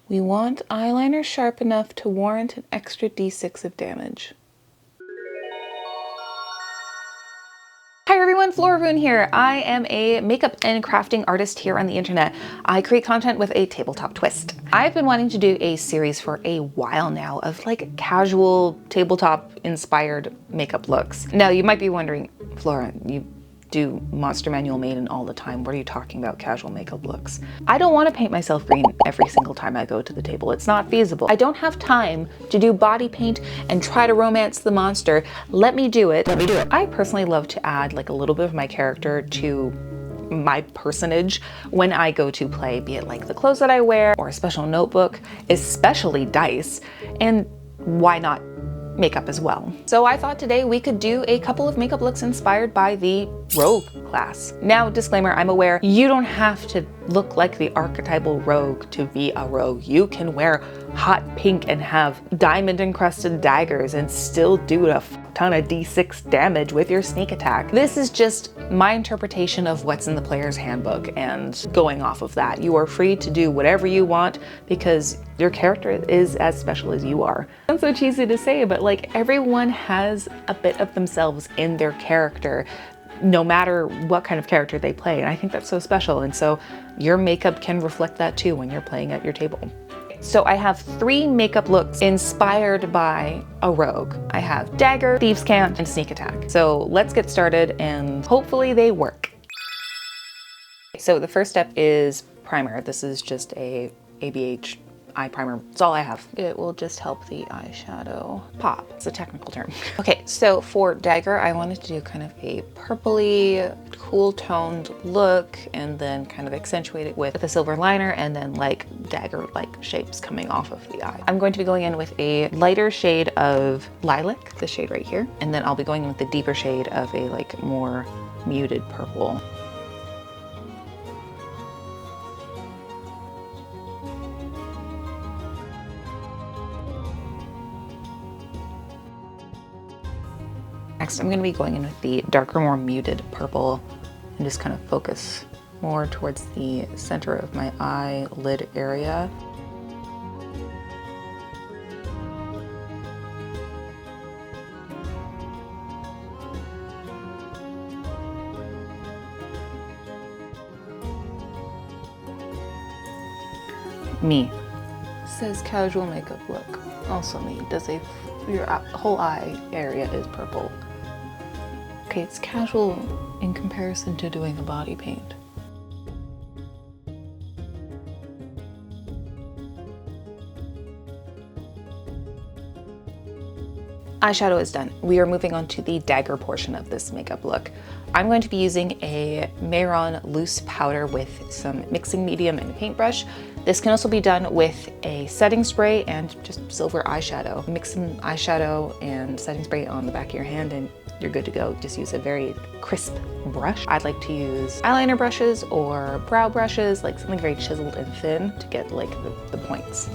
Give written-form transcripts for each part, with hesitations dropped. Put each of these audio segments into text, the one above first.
We want eyeliner sharp enough to warrant an extra d6 of damage. Hi everyone, Florivoon here. I am a makeup and crafting artist here on the internet. I create content with a tabletop twist. I've been wanting to do a series for a while now of like casual tabletop inspired makeup looks. Now you might be wondering, Flora, you do Monster Manual Maiden all the time. What are you talking about, casual makeup looks? I don't want to paint myself green every single time I go to the table. It's not feasible. I don't have time to do body paint and try to romance the monster. Let me do it. Let me do it. I personally love to add like a little bit of my character to my personage when I go to play, be it like the clothes that I wear or a special notebook, especially dice, and why not makeup as well. So I thought today we could do a couple of makeup looks inspired by the rogue class. Now, disclaimer, I'm aware you don't have to look like the archetypal rogue to be a rogue. You can wear hot pink and have diamond encrusted daggers and still do a ton of d6 damage with your sneak attack. This is just my interpretation of what's in the player's handbook, and going off of that, you are free to do whatever you want because your character is as special as you are. It's so cheesy to say, but like everyone has a bit of themselves in their character, no matter what kind of character they play. And I think that's so special. And so your makeup can reflect that too when you're playing at your table. So I have 3 makeup looks inspired by a rogue. I have Dagger, Thieves Cant, and Sneak Attack. So let's get started and hopefully they work. So the first step is primer. This is just a ABH eye primer. That's all I have. It will just help the eyeshadow pop. It's a technical term. Okay, so for Dagger, I wanted to do kind of a purpley, cool toned look and then kind of accentuate it with a silver liner and then like dagger-like shapes coming off of the eye. I'm going to be going in with a lighter shade of lilac, this shade right here, and then I'll be going in with the deeper shade of a like more muted purple. Next, I'm going to be going in with the darker, more muted purple and just kind of focus more towards the center of my eyelid area. Me. Says casual makeup look. Also me. Does your whole eye area is purple. Okay, it's casual in comparison to doing a body paint. Eyeshadow is done. We are moving on to the dagger portion of this makeup look. I'm going to be using a Mehron loose powder with some mixing medium and a paintbrush. This can also be done with a setting spray and just silver eyeshadow. Mix some eyeshadow and setting spray on the back of your hand and you're good to go. Just use a very crisp brush. I'd like to use eyeliner brushes or brow brushes, like something very chiseled and thin to get like the points.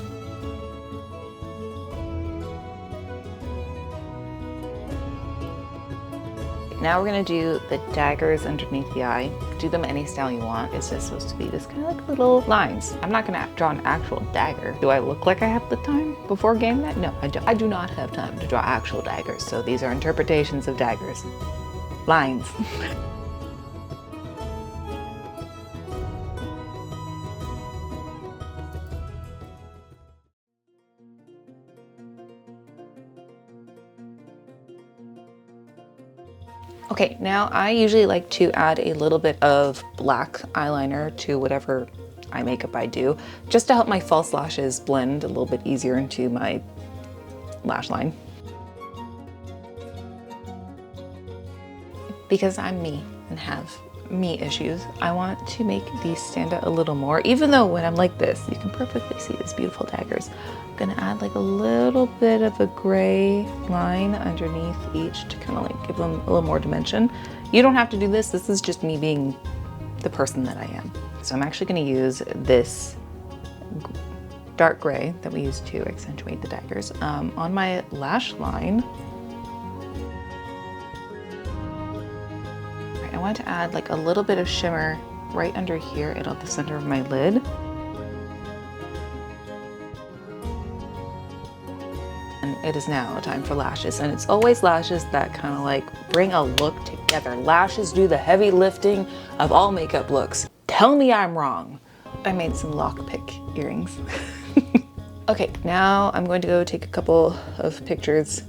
Now we're gonna do the daggers underneath the eye. Do them any style you want. It's just supposed to be just kind of like little lines. I'm not gonna draw an actual dagger. Do I look like I have the time before getting that? No, I don't. I do not have time to draw actual daggers. So these are interpretations of daggers. Lines. Okay, now I usually like to add a little bit of black eyeliner to whatever eye makeup I do, just to help my false lashes blend a little bit easier into my lash line. Because I'm me and have me issues, I want to make these stand out a little more, even though when I'm like this, you can perfectly see these beautiful daggers. I'm gonna add like a little bit of a gray line underneath each to kind of like give them a little more dimension. You don't have to do this. This is just me being the person that I am. So I'm actually gonna use this dark gray that we use to accentuate the daggers on my lash line. I want to add like a little bit of shimmer right under here at the center of my lid. And it is now time for lashes, and it's always lashes that kind of like bring a look together. Lashes do the heavy lifting of all makeup looks. Tell me I'm wrong. I made some lockpick earrings. Okay, now I'm going to go take a couple of pictures.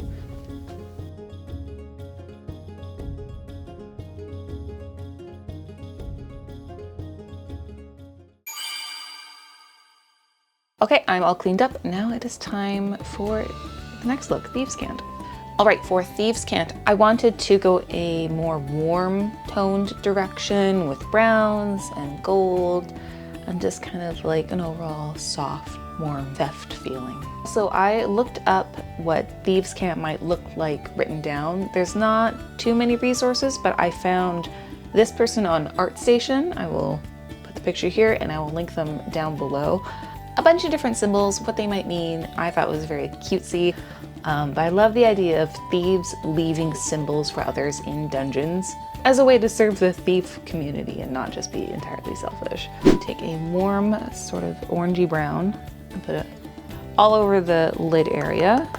Okay, I'm all cleaned up. Now it is time for the next look, Thieves Cant. All right, for Thieves Cant, I wanted to go a more warm toned direction with browns and gold and just kind of like an overall soft, warm, theft feeling. So I looked up what Thieves Cant might look like written down. There's not too many resources, but I found this person on ArtStation. I will put the picture here and I will link them down below. A bunch of different symbols, what they might mean, I thought was very cutesy. But I love the idea of thieves leaving symbols for others in dungeons as a way to serve the thief community and not just be entirely selfish. Take a warm sort of orangey brown and put it all over the lid area.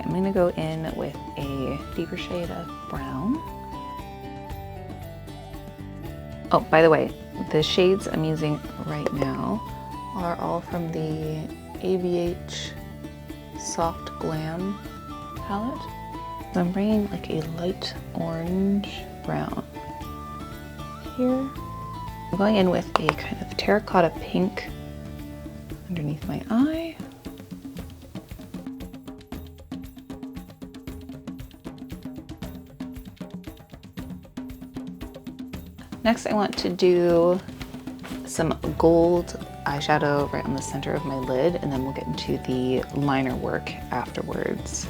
I'm gonna go in with a deeper shade of brown. Oh, by the way, the shades I'm using right now are all from the ABH Soft Glam palette. So I'm bringing like a light orange brown here. I'm going in with a kind of terracotta pink underneath my eye. Next, I want to do some gold eyeshadow right on the center of my lid, and then we'll get into the liner work afterwards.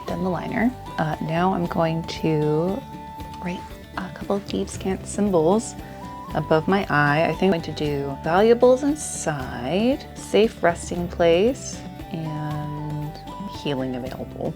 Done the liner. Now I'm going to write a couple of Thieves Cant symbols above my eye. I think I'm going to do valuables inside, safe resting place, and healing available.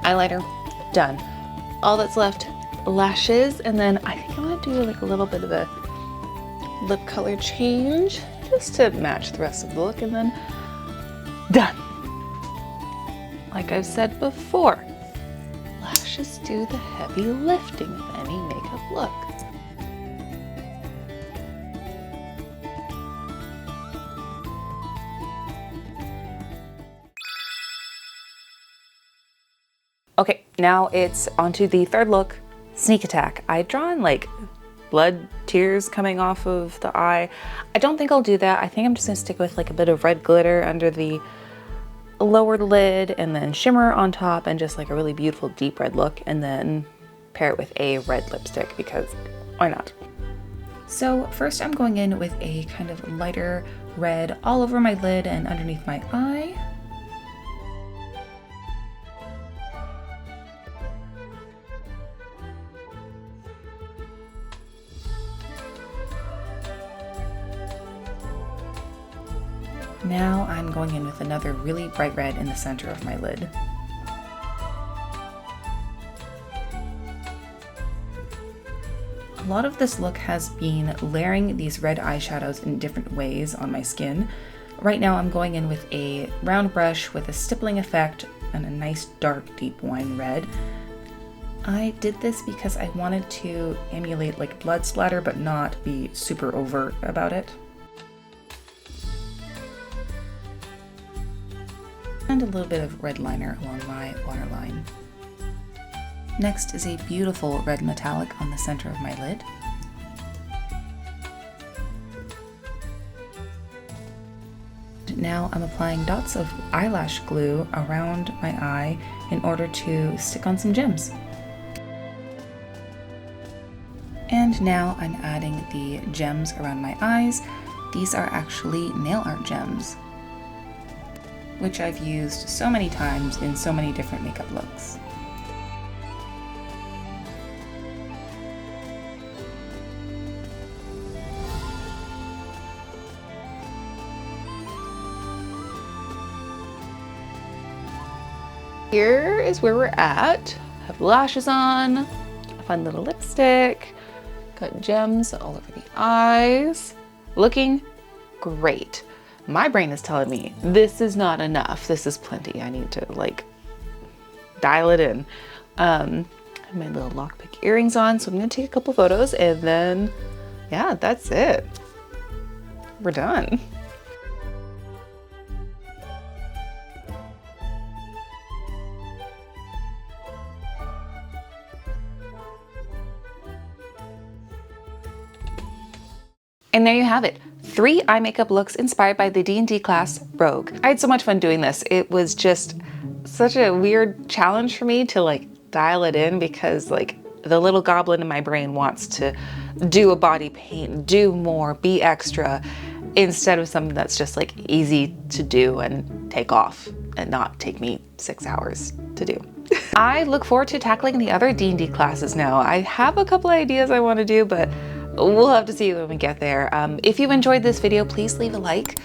Eyeliner, done. All that's left, lashes, and then I think I'm gonna do like a little bit of a lip color change just to match the rest of the look, and then done. Like I've said before, lashes do the heavy lifting of any makeup look. Okay, now it's onto the third look, Sneak Attack. I'd drawn like blood tears coming off of the eye. I don't think I'll do that. I think I'm just gonna stick with like a bit of red glitter under the lower lid and then shimmer on top and just like a really beautiful deep red look, and then pair it with a red lipstick because why not? So first I'm going in with a kind of lighter red all over my lid and underneath my eye. Now I'm going in with another really bright red in the center of my lid. A lot of this look has been layering these red eyeshadows in different ways on my skin. Right now I'm going in with a round brush with a stippling effect and a nice dark deep wine red. I did this because I wanted to emulate like blood splatter, but not be super overt about it. And a little bit of red liner along my waterline. Next is a beautiful red metallic on the center of my lid. Now I'm applying dots of eyelash glue around my eye in order to stick on some gems. And now I'm adding the gems around my eyes. These are actually nail art gems, which I've used so many times in so many different makeup looks. Here is where we're at. Have lashes on, a fun little lipstick, got gems all over the eyes. Looking great. My brain is telling me this is not enough. This is plenty. I need to like dial it in. I have my little lockpick earrings on, so I'm gonna take a couple photos and then, yeah, that's it. We're done. And there you have it. 3 eye makeup looks inspired by the D&D class Rogue. I had so much fun doing this. It was just such a weird challenge for me to like dial it in, because like the little goblin in my brain wants to do a body paint, do more, be extra, instead of something that's just like easy to do and take off and not take me 6 hours to do. I look forward to tackling the other D&D classes now. I have a couple ideas I want to do, but we'll have to see when we get there. If you enjoyed this video, please leave a like.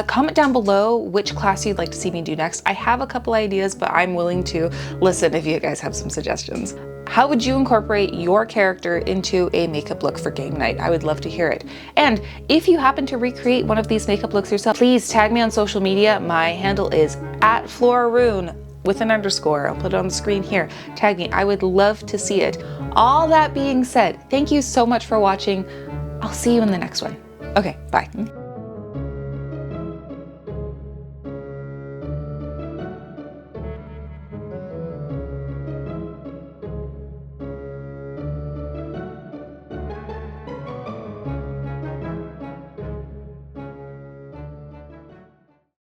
Comment down below which class you'd like to see me do next. I have a couple ideas, but I'm willing to listen if you guys have some suggestions. How would you incorporate your character into a makeup look for game night? I would love to hear it. And if you happen to recreate one of these makeup looks yourself, please tag me on social media. My handle is @FloraRune with an underscore. I'll put it on the screen here. Tag me. I would love to see it. All that being said, thank you so much for watching. I'll see you in the next one. Okay, bye.